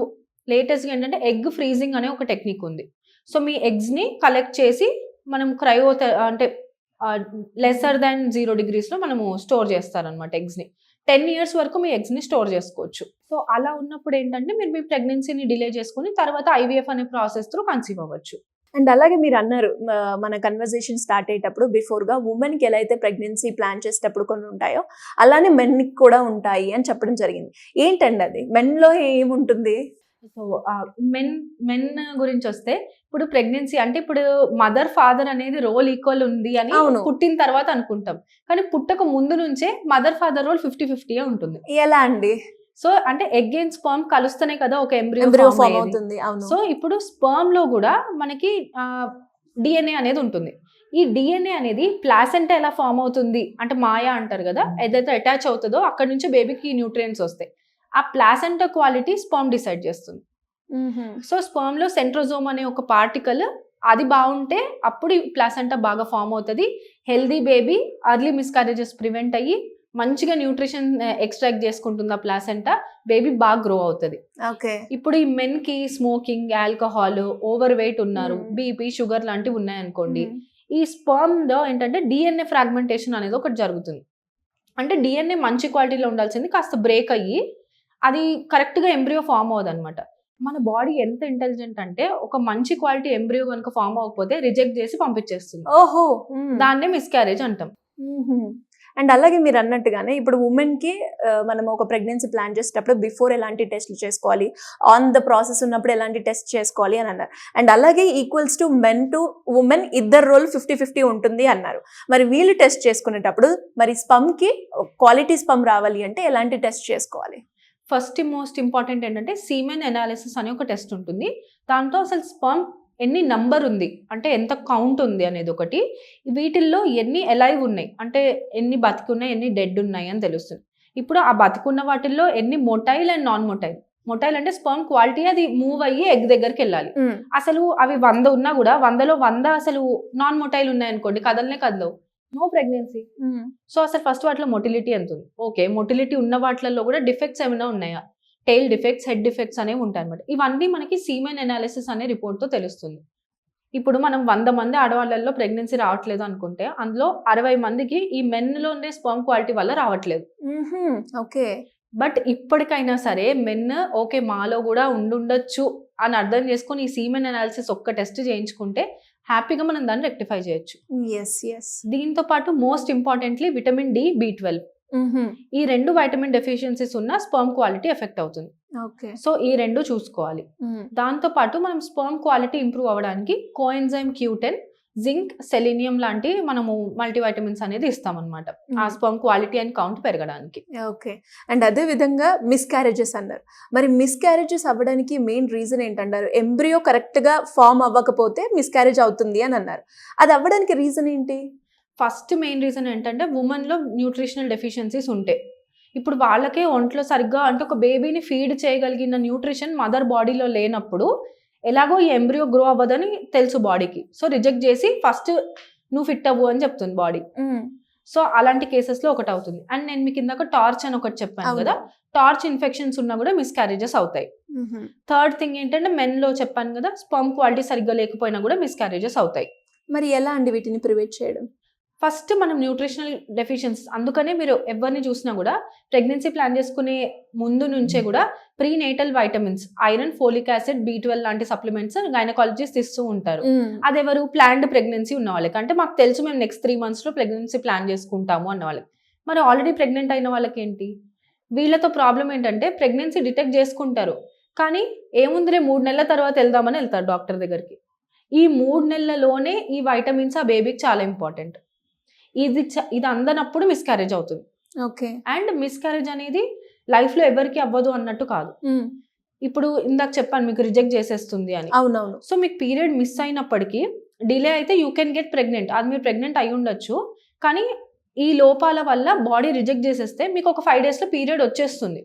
లేటెస్ట్ గా ఏంటంటే ఎగ్ ఫ్రీజింగ్ అనే ఒక టెక్నిక్ ఉంది. సో మీ ఎగ్స్ ని కలెక్ట్ చేసి మనం అంటే లెసర్ దాన్ 0 degrees లో మనము స్టోర్ చేస్తారనమాట ఎగ్స్ ని. 10 years వరకు మీ ఎగ్స్ ని స్టోర్ చేసుకోవచ్చు. సో అలా ఉన్నప్పుడు ఏంటంటే మీరు మీ ప్రెగ్నెన్సీని డిలే చేసుకుని తర్వాత IVF అనే ప్రాసెస్ త్రూ కన్సీవ్ అవ్వచ్చు. అండ్ అలాగే మీరు అన్నారు మన కన్వర్సేషన్ స్టార్ట్ అయ్యేటప్పుడు బిఫోర్ గా ఉమెన్ కి ఎలా అయితే ప్రెగ్నెన్సీ ప్లాన్ చేసేటప్పుడు కొన్ని ఉంటాయో అలానే మెన్ కి కూడా ఉంటాయి అని చెప్పడం జరిగింది. ఏంటండి అది, మెన్ లో ఏముంటుంది? సో మెన్ గురించి వస్తే ఇప్పుడు ప్రెగ్నెన్సీ అంటే ఇప్పుడు మదర్ ఫాదర్ అనేది రోల్ ఈక్వల్ ఉంది అని పుట్టిన తర్వాత అనుకుంటాం, కానీ పుట్టక ముందు నుంచే మదర్ ఫాదర్ రోల్ 50-50 ఉంటుంది. ఎలా అండి? సో అంటే ఎగ్ అండ్ స్పర్మ్ కలుస్తూనే కదా ఒక ఎంబ్రియో ఫామ్ అవుతుంది. సో ఇప్పుడు స్పర్మ్ లో కూడా మనకి DNA అనేది ఉంటుంది. ఈ DNA అనేది ప్లాసెంటా ఎలా ఫామ్ అవుతుంది అంటే మాయా అంటారు కదా, ఏదైతే అటాచ్ అవుతుందో అక్కడ నుంచి బేబీకి న్యూట్రియంట్స్ వస్తాయి. ఆ ప్లాసెంటా క్వాలిటీ స్పర్మ్ డిసైడ్ చేస్తుంది. సో స్పర్మ్ లో సెంట్రోజోమ్ అనే ఒక పార్టికల్ అది బాగుంటే అప్పుడు ప్లాసెంటా బాగా ఫామ్ అవుతుంది. హెల్దీ బేబీ అర్లీ మిస్కారేజెస్ ప్రివెంట్ అయ్యి మంచిగా న్యూట్రిషన్ ఎక్స్ట్రాక్ట్ చేసుకుంటుంది ఆ ప్లాసెంటా, బేబీ బాగా గ్రో అవుతుంది. ఇప్పుడు ఈ మెన్ కి స్మోకింగ్, ఆల్కహాల్, ఓవర్ వెయిట్ ఉన్నారు, బీపీ, షుగర్ లాంటివి ఉన్నాయనుకోండి, ఈ స్పర్మ్ లో ఏంటంటే డిఎన్ఏ ఫ్రాగ్మెంటేషన్ అనేది ఒకటి జరుగుతుంది. అంటే డిఎన్ఏ మంచి క్వాలిటీలో ఉండాల్సింది కాస్త బ్రేక్ అయ్యి అది కరెక్ట్ గా ఎంబ్రియో ఫామ్ అవ్వదు అనమాట. మన బాడీ ఎంత ఇంటెలిజెంట్ అంటే ఒక మంచి క్వాలిటీ ఎంబ్రియో కనుక ఫామ్ అవ్వకపోతే రిజెక్ట్ చేసి పంపించేస్తుంది. ఓహో, దాన్నే మిస్క్యారేజ్ అంటాం. అండ్ అలాగే మీరు అన్నట్టుగానే ఇప్పుడు ఉమెన్ కి మనం ఒక ప్రెగ్నెన్సీ ప్లాన్ చేసేటప్పుడు బిఫోర్ ఎలాంటి టెస్ట్లు చేసుకోవాలి, ఆన్ ద ప్రాసెస్ ఉన్నప్పుడు ఎలాంటి టెస్ట్ చేసుకోవాలి అని అన్నారు. అండ్ అలాగే equals to men to women ఇద్దరు రోల్ 50-50 ఉంటుంది అన్నారు. మరి వీళ్ళు టెస్ట్ చేసుకునేటప్పుడు మరి స్పమ్ కి క్వాలిటీ స్పమ్ రావాలి అంటే ఎలాంటి టెస్ట్ చేసుకోవాలి? ఫస్ట్ మోస్ట్ ఇంపార్టెంట్ ఏంటంటే సీమెన్ ఎనాలిసిస్ అనే ఒక టెస్ట్ ఉంటుంది. దాంతో అసలు స్పర్మ్ ఎన్ని నంబర్ ఉంది అంటే ఎంత కౌంట్ ఉంది అనేది ఒకటి, వీటిల్లో ఎన్ని ఎలైవ్ ఉన్నాయి అంటే ఎన్ని బతికి ఉన్నాయి, ఎన్ని డెడ్ ఉన్నాయి అని తెలుస్తుంది. ఇప్పుడు ఆ బతికున్న వాటిల్లో ఎన్ని motile and non motile. Motile అంటే స్పర్మ్ క్వాలిటీ అది మూవ్ అయ్యి ఎగ్ దగ్గరికి వెళ్ళాలి. అసలు అవి 100 ఉన్నా కూడా 100లో 100 అసలు నాన్ మొటైల్ ఉన్నాయి అనుకోండి, కదలనే కదలవు, నో ప్రెగ్నెన్సీ. సో అసలు ఫస్ట్ వాటిలో మొటిలిటీ ఎంత ఉంది, ఓకే మొటిలిటీ ఉన్న వాటిల్లో కూడా డిఫెక్ట్స్ ఏమైనా ఉన్నాయా, టెయిల్ డిఫెక్ట్స్, హెడ్ డిఫెక్ట్స్ అనేవి ఉంటాయి అనమాట. ఇవన్నీ మనకి సీమెన్ ఎనాలిసిస్ అనే రిపోర్ట్తో తెలుస్తుంది. ఇప్పుడు మనం 100 మంది ఆడవాళ్ళల్లో ప్రెగ్నెన్సీ రావట్లేదు అనుకుంటే అందులో 60 మందికి ఈ మెన్లో ఉండే స్పర్మ్ క్వాలిటీ వల్ల రావట్లేదు. ఓకే, బట్ ఇప్పటికైనా సరే మెన్ ఓకే మాలో కూడా ఉండుండొచ్చు అని అర్థం చేసుకొని ఈ సీమెన్ ఎనాలిసిస్ ఒక్క టెస్ట్ చేయించుకుంటే హ్యాపీగా మనం దాన్ని రెక్టిఫై చేయొచ్చు. దీంతో పాటు most importantly vitamin D, B12 ఈ 2 వైటమిన్ డెఫిషియన్సీస్ ఉన్న స్పర్మ్ క్వాలిటీ ఎఫెక్ట్ అవుతుంది. సో ఈ 2 చూసుకోవాలి. దాంతో పాటు మనం స్పర్మ్ క్వాలిటీ ఇంప్రూవ్ అవ్వడానికి కోఎంజైమ్ Q10, జింక్, సెలీనియం లాంటి మనము మల్టీవైటమిన్స్ అనేది ఇస్తామన్నమాట ఆ స్పర్మ్ క్వాలిటీ అండ్ కౌంట్ పెరగడానికి. ఓకే, అండ్ అదే విధంగా మిస్క్యారేజెస్ అన్నారు. మరి మిస్క్యారేజెస్ అవ్వడానికి మెయిన్ రీజన్ ఏంటంటారు? ఎంబ్రియో కరెక్ట్ గా ఫామ్ అవ్వకపోతే మిస్క్యారేజ్ అవుతుంది అని అన్నారు. అది అవ్వడానికి రీజన్ ఏంటి? ఫస్ట్ మెయిన్ రీజన్ ఏంటంటే ఉమెన్లో న్యూట్రిషనల్ డెఫిషియన్సీస్ ఉంటాయి. ఇప్పుడు వాళ్ళకే ఒంట్లో సరిగ్గా అంటే ఒక బేబీని ఫీడ్ చేయగలిగిన న్యూట్రిషన్ మదర్ బాడీలో లేనప్పుడు ఎలాగో ఈ ఎంబ్రియో గ్రో అవ్వదని తెలుసు బాడీకి. సో రిజెక్ట్ చేసి ఫస్ట్ నువ్వు ఫిట్ అవ్వు అని చెప్తుంది బాడీ. సో అలాంటి కేసెస్లో ఒకటి అవుతుంది. అండ్ నేను మీకు ఇందాక టార్చ్ అని ఒకటి చెప్పాను కదా, టార్చ్ ఇన్ఫెక్షన్స్ ఉన్నా కూడా మిస్క్యారేజెస్ అవుతాయి. థర్డ్ థింగ్ ఏంటంటే మెన్లో చెప్పాను కదా, స్పర్మ్ క్వాలిటీ సరిగ్గా లేకపోయినా కూడా మిస్క్యారేజెస్ అవుతాయి. మరి ఎలా అండి వీటిని ప్రివెంట్ చేయడం? ఫస్ట్ మనం న్యూట్రిషనల్ డెఫిషియన్సీ, అందుకనే మీరు ఎవరిని చూసినా కూడా ప్రెగ్నెన్సీ ప్లాన్ చేసుకునే ముందు నుంచే కూడా prenatal vitamins, iron, folic acid, B12 లాంటి సప్లిమెంట్స్ గైనకాలజిస్ట్ ఇస్తూ ఉంటారు. అదెవరు? ప్లాన్డ్ ప్రెగ్నెన్సీ ఉన్న వాళ్ళకి. అంటే మాకు తెలుసు మేము నెక్స్ట్ 3 months లో ప్రెగ్నెన్సీ ప్లాన్ చేసుకుంటాము అన్న వాళ్ళకి. మరి ఆల్రెడీ ప్రెగ్నెంట్ అయిన వాళ్ళకి ఏంటి? వీళ్ళతో ప్రాబ్లం ఏంటంటే ప్రెగ్నెన్సీ డిటెక్ట్ చేసుకుంటారు కానీ ఏముందిలే 3 నెలల తర్వాత వెళ్దామని వెళ్తారు డాక్టర్ దగ్గరికి. ఈ 3 నెలలలోనే ఈ వైటమిన్స్ ఆ బేబీకి చాలా ఇంపార్టెంట్. ఇది అందనప్పుడు మిస్క్యారేజ్ అవుతుంది. ఓకే, అండ్ మిస్క్యారేజ్ అనేది లైఫ్ లో ఎవరికి అవ్వదు అన్నట్టు కాదు. ఇప్పుడు ఇందాక చెప్పాను మీకు రిజెక్ట్ చేసేస్తుంది అని. అవునవును. సో మీకు పీరియడ్ మిస్ అయినప్పటికీ డిలే అయితే యూ కెన్ గెట్ ప్రెగ్నెంట్. అది మీరు ప్రెగ్నెంట్ అయి ఉండొచ్చు కానీ ఈ లోపాల వల్ల బాడీ రిజెక్ట్ చేసేస్తే మీకు ఒక 5 days లో పీరియడ్ వచ్చేస్తుంది.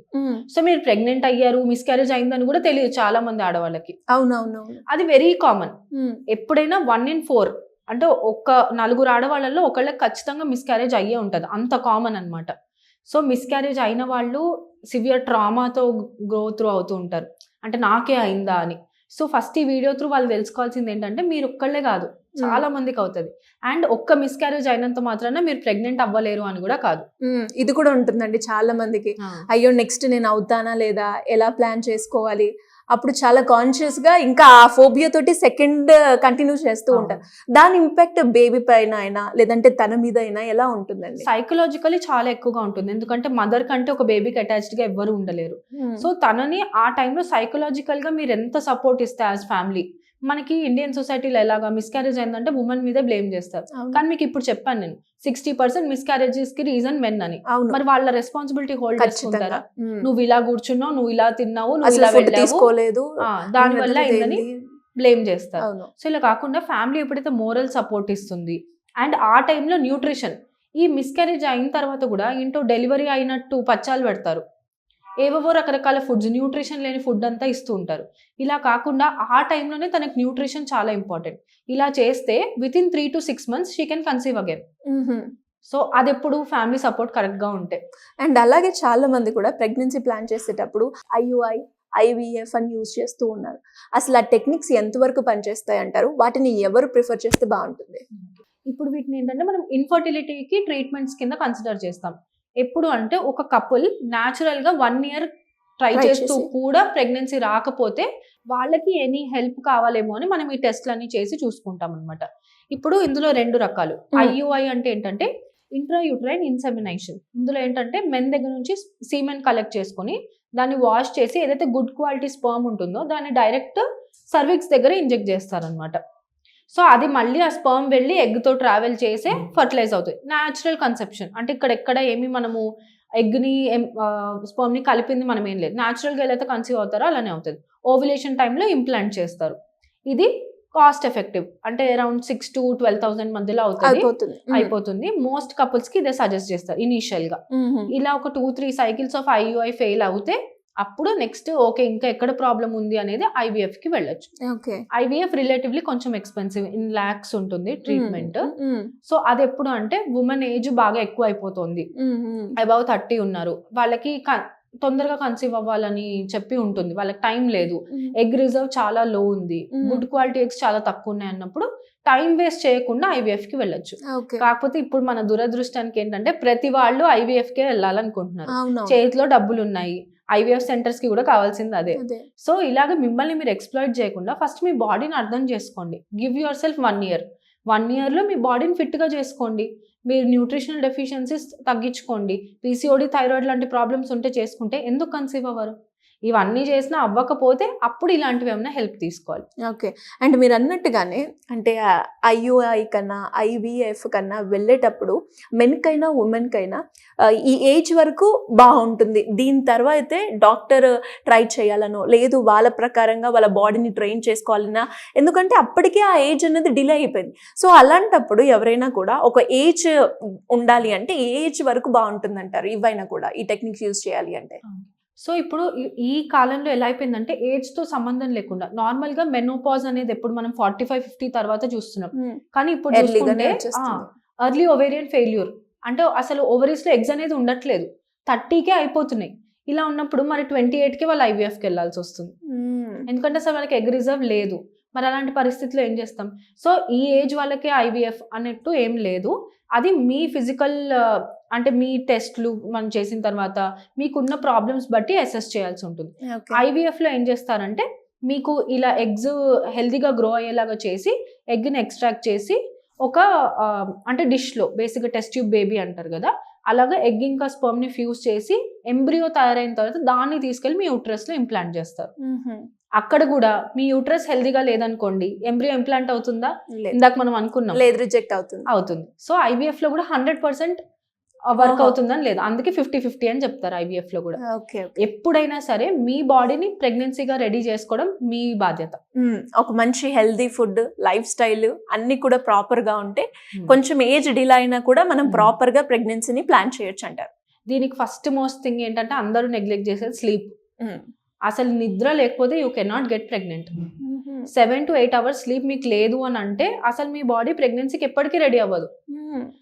సో మీరు ప్రెగ్నెంట్ అయ్యారు, మిస్క్యారేజ్ అయిందని కూడా తెలియదు చాలా మంది ఆడవాళ్ళకి. అవునవును, అది వెరీ కామన్. ఎప్పుడైనా 1 in 4 అంటే ఒక 4 ఆడవాళ్ళలో ఒకళ్ళకి ఖచ్చితంగా మిస్క్యారేజ్ అయ్యే ఉంటుంది, అంత కామన్ అనమాట. సో మిస్క్యారేజ్ అయిన వాళ్ళు సివియర్ ట్రామాతో గ్రో త్రూ అవుతూ ఉంటారు, అంటే నాకే అయిందా అని. సో ఫస్ట్ ఈ వీడియో త్రూ వాళ్ళు తెలుసుకోవాల్సింది ఏంటంటే మీరు ఒక్కళ్ళే కాదు, చాలా మందికి అవుతుంది. అండ్ ఒక్క మిస్క్యారేజ్ అయినంత మాత్రాన మీరు ప్రెగ్నెంట్ అవ్వలేరు అని కూడా కాదు. ఇది కూడా ఉంటుందండి చాలా మందికి. అయ్యో నెక్స్ట్ నేను అవుతానా లేదా, ఎలా ప్లాన్ చేసుకోవాలి, అప్పుడు చాలా కాన్షియస్ గా ఇంకా ఆ ఫోబియా తోటి సెకండ్ కంటిన్యూ చేస్తూ ఉంటారు. దాని ఇంపాక్ట్ బేబీ పైన అయినా లేదంటే తన మీద అయినా ఎలా ఉంటుందండి? సైకలాజికలీ చాలా ఎక్కువగా ఉంటుంది, ఎందుకంటే మదర్ కంటే ఒక బేబీకి అటాచ్డ్ గా ఎవ్వరు ఉండలేరు. సో తనని ఆ టైంలో సైకలాజికల్ గా మీరు ఎంత సపోర్ట్ ఇస్తే యాజ్ ఫ్యామిలీ. మనకి ఇండియన్ సొసైటీలో ఎలాగా మిస్క్యారేజ్ అయిందంటే ఉమెన్ మీద బ్లేమ్ చేస్తారు. కానీ మీకు ఇప్పుడు చెప్పాను నేను 60% మిస్క్యారేజెస్ కి రీజన్ మెన్ అని. మరి వాళ్ళ రెస్పాన్సిబిలిటీ హోల్డ్ చేసుకుంటారా? నువ్వు ఇలా కూర్చున్నావు, నువ్వు ఇలా తిన్నావు, నువ్వు ఇలా తీసుకోలేదు, దాని వల్ల అయిందని బ్లేమ్ చేస్తారు. సో ఇలా కాకుండా ఫ్యామిలీ ఎప్పుడైతే మోరల్ సపోర్ట్ ఇస్తుంది అండ్ ఆ టైంలో న్యూట్రిషన్, ఈ మిస్క్యారేజ్ అయిన తర్వాత కూడా ఇంటో డెలివరీ అయినట్టు పచ్చాలు పెడతారు. ఏవేవో రకరకాల ఫుడ్స్, న్యూట్రిషన్ లేని ఫుడ్ అంతా ఇస్తూ ఉంటారు. ఇలా కాకుండా ఆ టైంలోనే తనకి న్యూట్రిషన్ చాలా ఇంపార్టెంట్. ఇలా చేస్తే within 3 to 6 months she can conceive again. So అది ఎప్పుడు ఫ్యామిలీ సపోర్ట్ కరెక్ట్ గా ఉంటే. అండ్ అలాగే చాలా మంది కూడా ప్రెగ్నెన్సీ ప్లాన్ చేసేటప్పుడు IUI, IVF అని యూజ్ చేస్తూ ఉన్నారు. అసలు ఆ టెక్నిక్స్ ఎంతవరకు పనిచేస్తాయి అంటారు? వాటిని ఎవరు ప్రిఫర్ చేస్తే బాగుంటుంది? ఇప్పుడు వీటిని ఏంటంటే మనం ఇన్ఫర్టిలిటీకి ట్రీట్మెంట్స్ కింద కన్సిడర్ చేస్తాం. ఎప్పుడు అంటే ఒక కపుల్ న్యాచురల్ గా 1 year ట్రై Try చేస్తూ చేసి. కూడా ప్రెగ్నెన్సీ రాకపోతే వాళ్ళకి ఎనీ హెల్ప్ కావాలేమో అని మనం ఈ టెస్ట్లన్నీ చేసి చూసుకుంటాం అనమాట. ఇప్పుడు ఇందులో 2 రకాలు. IUI అంటే ఏంటంటే ఇంట్రాయూట్రైన్ ఇన్సెమినేషన్. ఇందులో ఏంటంటే మెన్ దగ్గర నుంచి సీమెన్ కలెక్ట్ చేసుకొని దాన్ని వాష్ చేసి ఏదైతే గుడ్ క్వాలిటీ స్పర్మ్ ఉంటుందో దాన్ని డైరెక్ట్ సర్విక్స్ దగ్గర ఇంజెక్ట్ చేస్తారనమాట. సో అది మళ్ళీ ఆ స్పర్మ్ వెళ్ళి ఎగ్తో ట్రావెల్ చేసే ఫర్టిలైజ్ అవుతుంది. న్యాచురల్ కన్సెప్షన్ అంటే ఇక్కడ ఎక్కడ ఏమి మనము ఎగ్ని స్పర్మ్ని కలిపింది మనం ఏం లేదు. న్యాచురల్గా ఎలా అయితే కన్సీవ్ అవుతారో అలానే అవుతుంది. ఓవ్యులేషన్ టైంలో ఇంప్లాంట్ చేస్తారు. ఇది కాస్ట్ ఎఫెక్టివ్, అంటే అరౌండ్ 6 to 12,000 మధ్యలో అవుతుంది, అయిపోతుంది. మోస్ట్ కపుల్స్ కి ఇదే సజెస్ట్ చేస్తారు ఇనీషియల్ గా. ఇలా ఒక 2-3 cycles ఆఫ్ IUI ఫెయిల్ అవుతే అప్పుడు నెక్స్ట్ ఓకే ఇంకా ఎక్కడ ప్రాబ్లం ఉంది అనేది IVF కి వెళ్ళొచ్చు. IVF రిలేటివ్లీ కొంచెం ఎక్స్పెన్సివ్, ఇన్ lakhs ఉంటుంది ట్రీట్మెంట్. సో అది ఎప్పుడు అంటే ఉమెన్ ఏజ్ బాగా ఎక్కువ అయిపోతుంది, అబౌవ్ 30 ఉన్నారు, వాళ్ళకి తొందరగా కన్సీవ్ అవ్వాలని చెప్పి ఉంటుంది, వాళ్ళకి టైం లేదు, ఎగ్ రిజర్వ్ చాలా లో ఉంది, గుడ్ క్వాలిటీ ఎగ్స్ చాలా తక్కువ ఉన్నాయి అన్నప్పుడు టైం వేస్ట్ చేయకుండా IVF కి వెళ్ళొచ్చు. కాకపోతే ఇప్పుడు మన దురదృష్టానికి ఏంటంటే ప్రతి వాళ్ళు IVF కే వెళ్ళాలనుకుంటున్నారు. చేతిలో డబ్బులు ఉన్నాయి, IVF సెంటర్స్ కి కూడా కావాల్సింది అదే. సో ఇలాగ మిమ్మల్ని మీరు ఎక్స్ప్లాయిట్ చేయకుండా ఫస్ట్ మీ బాడీని అర్థం చేసుకోండి. Give your self 1 year. 1 yearలో మీ బాడీని ఫిట్ గా చేసుకోండి. మీరు న్యూట్రిషనల్ డెఫిషియన్సీస్ తగ్గించుకోండి. PCOD, థైరాయిడ్ లాంటి ప్రాబ్లమ్స్ ఉంటే చేసుకుంటే ఎందుకు కన్సీవ్ అవ్వరు? ఇవన్నీ చేసినా అవ్వకపోతే అప్పుడు ఇలాంటివి ఏమైనా హెల్ప్ తీసుకోవాలి. ఓకే. అండ్ మీరు అన్నట్టుగానే అంటే IUI కన్నా IVF కన్నా వెళ్ళేటప్పుడు మెన్ కైనా ఉమెన్ కైనా ఈ ఏజ్ వరకు బాగుంటుంది, దీని తర్వాతే డాక్టర్ ట్రై చేయాలనో లేదు వాళ్ళ ప్రకారంగా వాళ్ళ బాడీని ట్రైన్ చేసుకోవాలన్నా, ఎందుకంటే అప్పటికే ఆ ఏజ్ అనేది డిలే అయిపోయింది. సో అలాంటప్పుడు ఎవరైనా కూడా ఒక ఏజ్ ఉండాలి అంటే ఏ ఏజ్ వరకు బాగుంటుంది అంటారు? ఇవైనా కూడా ఈ టెక్నిక్స్ యూజ్ చేయాలి అంటే. సో ఇప్పుడు ఈ కాలంలో ఎలా అయిపోయిందంటే ఏజ్ తో సంబంధం లేకుండా నార్మల్ గా మెనోపాజ్ అనేది ఎప్పుడు మనం 45-50 తర్వాత చూస్తున్నాం. కానీ ఇప్పుడు చూసుకుంటే ఎర్లీ ఓవేరియన్ ఫెయిల్యూర్ అంటే అసలు ఓవరీస్ లో ఎగ్స్ అనేది ఉండట్లేదు, 30కే అయిపోతున్నాయి. ఇలా ఉన్నప్పుడు మరి 28కి వాళ్ళు IVF కి వెళ్ళాల్సి వస్తుంది, ఎందుకంటే అసలు వాళ్ళకి ఎగ్ రిజర్వ్ లేదు. మరి అలాంటి పరిస్థితిలో ఏం చేస్తాం? సో ఈ ఏజ్ వాళ్ళకే IVF అన్నట్టు ఏం లేదు. అది మీ ఫిజికల్ అంటే మీ టెస్ట్లు మనం చేసిన తర్వాత మీకున్న ప్రాబ్లమ్స్ బట్టి అసెస్ చేయాల్సి ఉంటుంది. IVF లో ఏం చేస్తారంటే మీకు ఇలా ఎగ్స్ హెల్దీగా గ్రో అయ్యేలాగా చేసి ఎగ్ని ఎక్స్ట్రాక్ట్ చేసి ఒక అంటే డిష్లో బేసిక్గా టెస్ట్ ట్యూబ్ బేబీ అంటారు కదా, అలాగా ఎగ్ ఇంకా స్పర్మ్ని ఫ్యూజ్ చేసి ఎంబ్రియో తయారైన తర్వాత దాన్ని తీసుకెళ్ళి మీ యూట్రస్లో ఇంప్లాంట్ చేస్తారు. అక్కడ కూడా మీ యూట్రస్ హెల్దీగా లేదనుకోండి, ఎంబ్రియో ఇంప్లాంట్ అవుతుందా? ఇందాక మనం అనుకున్నాం లేదు, రిజెక్ట్ అవుతుంది. సో IVF లో కూడా 100% వర్క్ అవుతుందని లేదు, అందుకే 50-50 అని చెప్తారు IVF లో కూడా. ఎప్పుడైనా సరే మీ బాడీని ప్రెగ్నెన్సీగా రెడీ చేసుకోవడం మీ బాధ్యత. ఒక మంచి హెల్దీ ఫుడ్, లైఫ్ స్టైల్ అన్ని కూడా ప్రాపర్ గా ఉంటే కొంచెం ఏజ్ డిలే అయినా కూడా మనం ప్రాపర్ గా ప్రెగ్నెన్సీని ప్లాన్ చేయొచ్చు అంటారు. దీనికి ఫస్ట్ మోస్ట్ థింగ్ ఏంటంటే అందరూ నెగ్లెక్ట్ చేసేది స్లీప్. అసలు నిద్ర లేకపోతే you can not get pregnant. 7 to 8 hours sleep మీకు లేదు అని అంటే అసలు మీ బాడీ ప్రెగ్నెన్సీకి ఎప్పటికీ రెడీ అవ్వదు.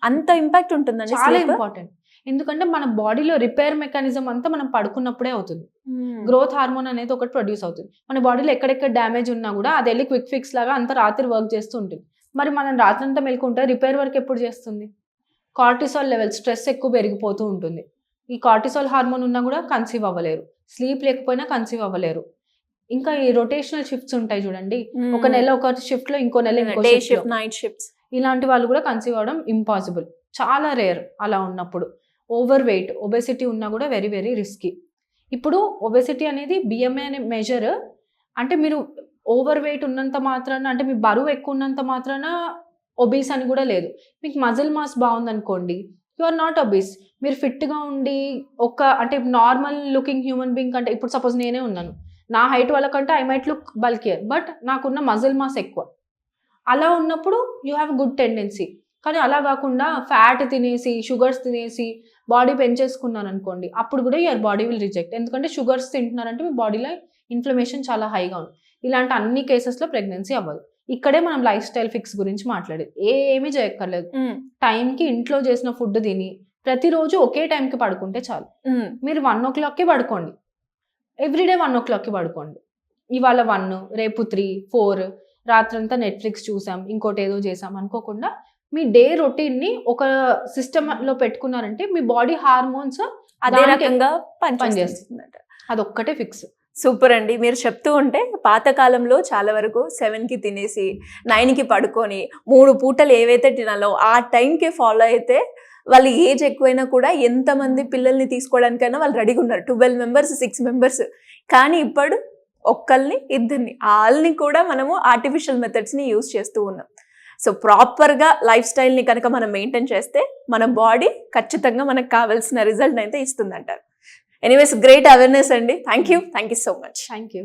అంత ఇంపాక్ట్ ఉంటుందండి, చాలా ఇంపార్టెంట్. ఎందుకంటే మన బాడీలో రిపేర్ మెకానిజం అంతా మనం పడుకున్నప్పుడే అవుతుంది. గ్రోత్ హార్మోన్ అనేది ఒకటి ప్రొడ్యూస్ అవుతుంది. మన బాడీలో ఎక్కడెక్కడ డ్యామేజ్ ఉన్నా కూడా అది వెళ్ళి క్విక్ ఫిక్స్ లాగా అంత రాత్రి వర్క్ చేస్తూ ఉంటుంది. మరి మనం రాత్రి అంతా మెలుకుంటే రిపేర్ వర్క్ ఎప్పుడు చేస్తుంది? కార్టిసాల్ లెవెల్, స్ట్రెస్ ఎక్కువ పెరిగిపోతూ ఉంటుంది. ఈ కార్టిసాల్ హార్మోన్ ఉన్నా కూడా కన్సీవ్ అవ్వలేరు, స్లీప్ లేకపోయినా కన్సీవ్ అవ్వలేరు. ఇంకా ఈ రొటేషనల్ షిఫ్ట్స్ ఉంటాయి చూడండి, ఒక నెల ఒక షిఫ్ట్ లో ఇంకో నెల ఇంకో షిఫ్ట్, నైట్ షిఫ్ట్స్, ఇలాంటి వాళ్ళు కూడా కన్సీవ్ అవ్వడం ఇంపాసిబుల్, చాలా రేర్. అలా ఉన్నప్పుడు ఓవర్ వెయిట్, ఒబెసిటీ ఉన్నా కూడా వెరీ వెరీ రిస్కీ. ఇప్పుడు ఒబెసిటీ అనేది BMI అనే మెజర్, అంటే మీరు ఓవర్ వెయిట్ ఉన్నంత మాత్రాన, అంటే మీ బరువు ఎక్కువ ఉన్నంత మాత్రాన ఒబీస్ అని కూడా లేదు. మీకు మజిల్ మాస్ బాగుందనుకోండి, యు ఆర్ నాట్ ఒబీస్. మీరు ఫిట్గా ఉండి అంటే నార్మల్ లుకింగ్ హ్యూమన్ బీయింగ్ కంటే, ఇప్పుడు సపోజ్ నేనే ఉన్నాను, నా హైట్ వాళ్ళకంటే ఐ మైట్ లుక్ బల్కియర్, బట్ నాకున్న మజిల్ మాస్ ఎక్కువ. అలా ఉన్నప్పుడు యూ హ్యావ్ గుడ్ టెండెన్సీ. కానీ అలా కాకుండా ఫ్యాట్ తినేసి, షుగర్స్ తినేసి, బాడీ పెంచేసుకున్నాను అనుకోండి, అప్పుడు కూడా యువర్ బాడీ విల్ రిజెక్ట్. ఎందుకంటే షుగర్స్ తింటున్నారంటే మీ బాడీలో ఇన్ఫ్లమేషన్ చాలా హైగా ఉంది. ఇలాంటి అన్ని కేసెస్లో ప్రెగ్నెన్సీ అవ్వదు. ఇక్కడే మనం లైఫ్ స్టైల్ ఫిక్స్ గురించి మాట్లాడేది. ఏమీ చేయక్కర్లేదు. టైంకి ఇంట్లో చేసిన ఫుడ్ తిని ప్రతిరోజు ఒకే టైంకి పడుకుంటే చాలు. మీరు 1 o'clockకి పడుకోండి, ఎవ్రీడే 1 o'clockకి పడుకోండి. ఇవాళ 1, రేపు 3, 4, రాత్రంతా నెట్ఫ్లిక్స్ చూసాం, ఇంకోటి ఏదో చేసాం అనుకోకుండా మీ డే రొటీన్ని ఒక సిస్టంలో పెట్టుకున్నారంటే మీ బాడీ హార్మోన్స్ అదే రకంగా పనిచేస్తుందట. అదొక్కటే ఫిక్స్. సూపర్ అండి. మీరు చెప్తూ ఉంటే పాతకాలంలో చాలా వరకు 7కి తినేసి 9కి పడుకొని 3 పూటలు ఏవైతే తినాలో ఆ టైంకి ఫాలో అయితే వాళ్ళ ఏజ్ ఎక్కువైనా కూడా ఎంతమంది పిల్లల్ని తీసుకోవడానికైనా వాళ్ళు రెడీగా ఉన్నారు. 12 members, 6 members. కానీ ఇప్పుడు ఒక్కరిని, ఇద్దరిని, వాళ్ళని కూడా మనము ఆర్టిఫిషియల్ మెథడ్స్ని యూజ్ చేస్తూ ఉన్నాం. సో ప్రాపర్గా లైఫ్ స్టైల్ని కనుక మనం మెయింటైన్ చేస్తే మన బాడీ ఖచ్చితంగా మనకు కావాల్సిన రిజల్ట్ అయితే ఇస్తుందంటారు. ఎనీవేస్, గ్రేట్ అవేర్నెస్ అండి. Thank you so much. Thank you.